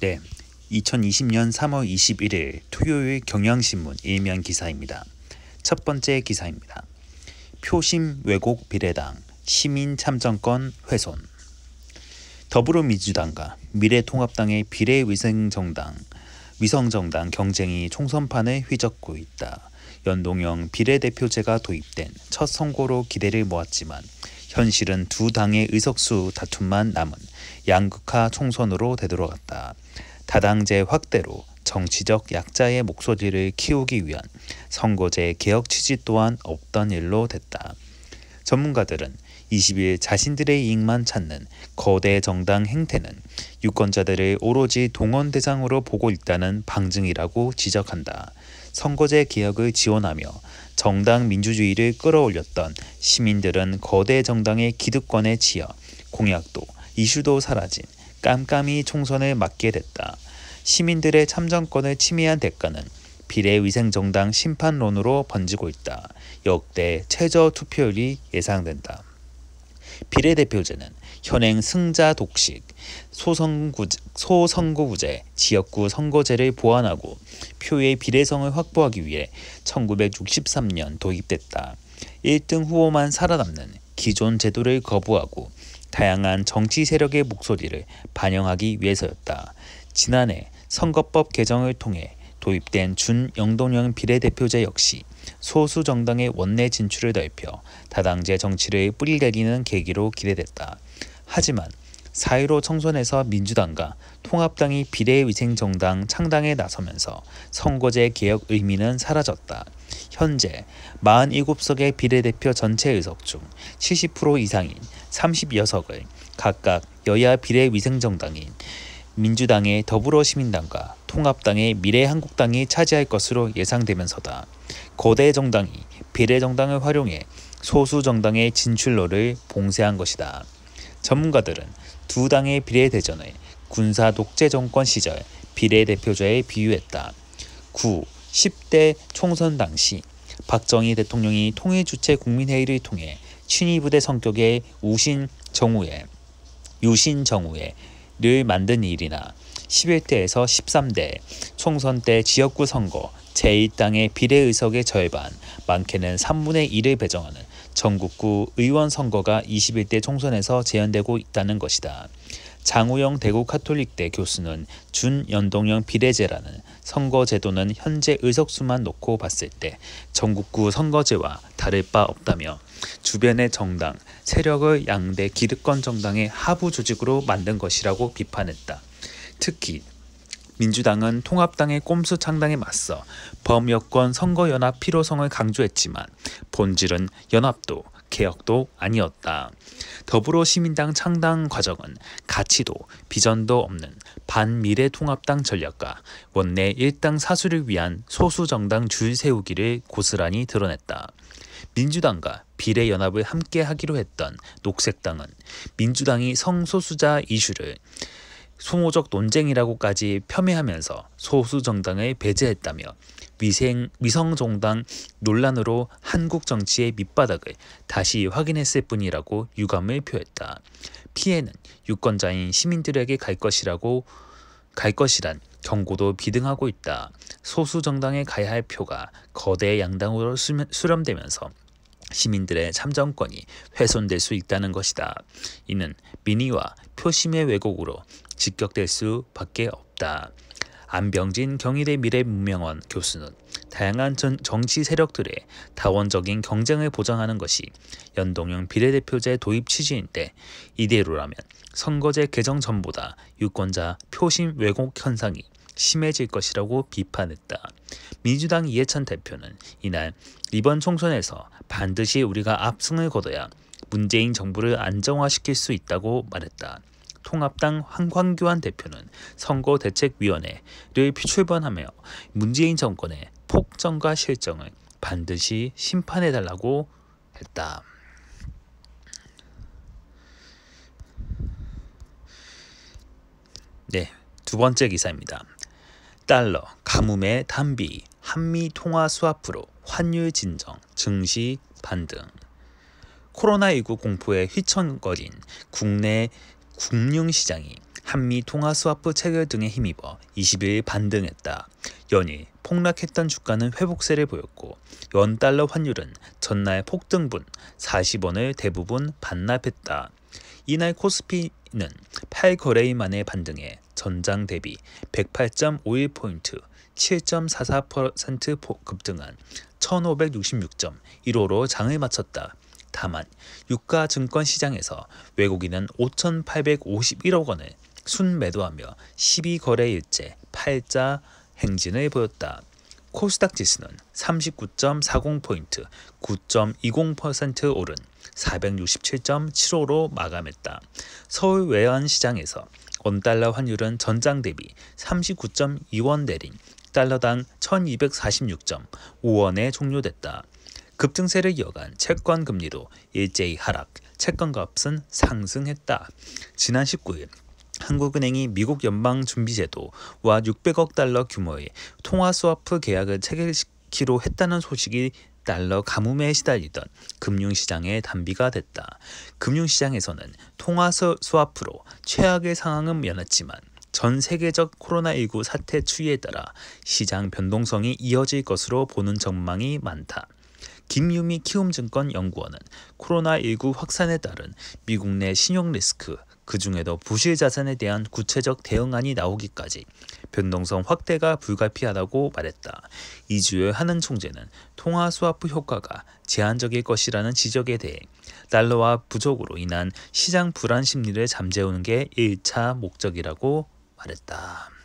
네, 2020년 3월 21일 토요일 경향신문 일면 기사입니다. 첫 번째 기사입니다. 표심 왜곡 비례당 시민 참정권 훼손. 더불어민주당과 미래통합당의 비례위성정당 경쟁이 총선판을 휘젓고 있다. 연동형 비례대표제가 도입된 첫 선거로 기대를 모았지만 현실은 두 당의 의석수 다툼만 남은 양극화 총선으로 되돌아갔다. 다당제 확대로 정치적 약자의 목소리를 키우기 위한 선거제 개혁 취지 또한 없던 일로 됐다. 전문가들은 20일 자신들의 이익만 찾는 거대 정당 행태는 유권자들을 오로지 동원 대상으로 보고 있다는 방증이라고 지적한다. 선거제 개혁을 지원하며 정당 민주주의를 끌어올렸던 시민들은 거대 정당의 기득권에 치여 공약도 이슈도 사라진 깜깜이 총선을 맞게 됐다. 시민들의 참정권을 침해한 대가는 비례위생정당 심판론으로 번지고 있다. 역대 최저 투표율이 예상된다. 비례대표제는 현행 승자 독식, 소선거구제, 지역구 선거제를 보완하고 표의 비례성을 확보하기 위해 1963년 도입됐다. 1등 후보만 살아남는 기존 제도를 거부하고 다양한 정치 세력의 목소리를 반영하기 위해서였다. 지난해 선거법 개정을 통해 도입된 준연동형 비례대표제 역시 소수 정당의 원내 진출을 넓혀 다당제 정치를 뿌리내리는 계기로 기대됐다. 하지만 4.15 총선에서 민주당과 통합당이 비례위생정당 창당에 나서면서 선거제 개혁 의미는 사라졌다. 현재 47석의 비례대표 전체 의석 중 70% 이상인 36석을 각각 여야 비례위생정당인 민주당의 더불어시민당과 통합당의 미래한국당이 차지할 것으로 예상되면서다. 거대 정당이 비례정당을 활용해 소수 정당의 진출로를 봉쇄한 것이다. 전문가들은 두 당의 비례대전을 군사 독재 정권 시절 비례대표제에 비유했다. 9, 10대 총선 당시 박정희 대통령이 통일주체 국민회의를 통해 친위부대 성격의 유신정우회를 만든 일이나 11대에서 13대 총선 때 지역구 선거 제1당의 비례의석의 절반, 많게는 3분의 1을 배정하는 전국구 의원 선거가 21대 총선에서 재현되고 있다는 것이다. 장우영 대구 카톨릭대 교수는 준연동형 비례제라는 선거제도는 현재 의석수만 놓고 봤을 때 전국구 선거제와 다를 바 없다며 주변의 정당, 세력을 양대 기득권 정당의 하부 조직으로 만든 것이라고 비판했다. 특히 민주당은 통합당의 꼼수 창당에 맞서 범여권 선거연합 필요성을 강조했지만 본질은 연합도 개혁도 아니었다. 더불어시민당 창당 과정은 가치도 비전도 없는 반미래통합당 전략과 원내 일당 사수를 위한 소수정당 줄 세우기를 고스란히 드러냈다. 민주당과 비례연합을 함께하기로 했던 녹색당은 민주당이 성소수자 이슈를 소모적 논쟁이라고까지 폄훼하면서 소수 정당을 배제했다며 위성정당 논란으로 한국 정치의 밑바닥을 다시 확인했을 뿐이라고 유감을 표했다. 피해는 유권자인 시민들에게 갈 것이란 경고도 비등하고 있다. 소수 정당에 가야 할 표가 거대 양당으로 수렴되면서 시민들의 참정권이 훼손될 수 있다는 것이다. 이는 민의와 표심의 왜곡으로 직격될 수밖에 없다. 안병진 경희대 미래문명원 교수는 다양한 정치 세력들의 다원적인 경쟁을 보장하는 것이 연동형 비례대표제 도입 취지인데 이대로라면 선거제 개정 전보다 유권자 표심 왜곡 현상이 심해질 것이라고 비판했다. 민주당 이해찬 대표는 이날 이번 총선에서 반드시 우리가 압승을 거둬야 문재인 정부를 안정화시킬 수 있다고 말했다. 통합당 황교안 대표는 선거대책위원회를 출범하며 문재인 정권의 폭정과 실정을 반드시 심판해달라고 했다. 네, 두 번째 기사입니다. 달러, 가뭄의 단비, 한미 통화 스와프로 환율 진정, 증시 반등. 코로나19 공포에 휘청거린 국내 금융시장이 한미 통화 스와프 체결 등에 힘입어 20일 반등했다. 연일 폭락했던 주가는 회복세를 보였고 원 달러 환율은 전날 폭등분 40원을 대부분 반납했다. 이날 코스피는 8거래일 만에 반등해 전장 대비 108.51포인트 7.44% 급등한 1566.15로 장을 마쳤다. 다만 유가 증권 시장에서 외국인은 5,851억 원을 순매도하며 12거래일째 팔자 행진을 보였다. 코스닥 지수는 39.40포인트 9.20% 오른 467.75로 마감했다. 서울 외환시장에서 원달러 환율은 전장 대비 39.2원 내린 달러당 1246.5원에 종료됐다. 급등세를 이어간 채권 금리도 일제히 하락, 채권값은 상승했다. 지난 19일 한국은행이 미국 연방준비제도와 600억 달러 규모의 통화 스와프 계약을 체결시키기로 했다는 소식이 달러 가뭄에 시달리던 금융시장의 단비가 됐다. 금융시장에서는 통화 스와프로 최악의 상황은 면했지만 전 세계적 코로나19 사태 추이에 따라 시장 변동성이 이어질 것으로 보는 전망이 많다. 김유미 키움증권 연구원은 코로나19 확산에 따른 미국 내 신용 리스크, 그중에도 부실 자산에 대한 구체적 대응안이 나오기까지 변동성 확대가 불가피하다고 말했다. 이주열 하는 총재는 통화 스와프 효과가 제한적일 것이라는 지적에 대해 달러화 부족으로 인한 시장 불안 심리를 잠재우는 게 1차 목적이라고 말했다.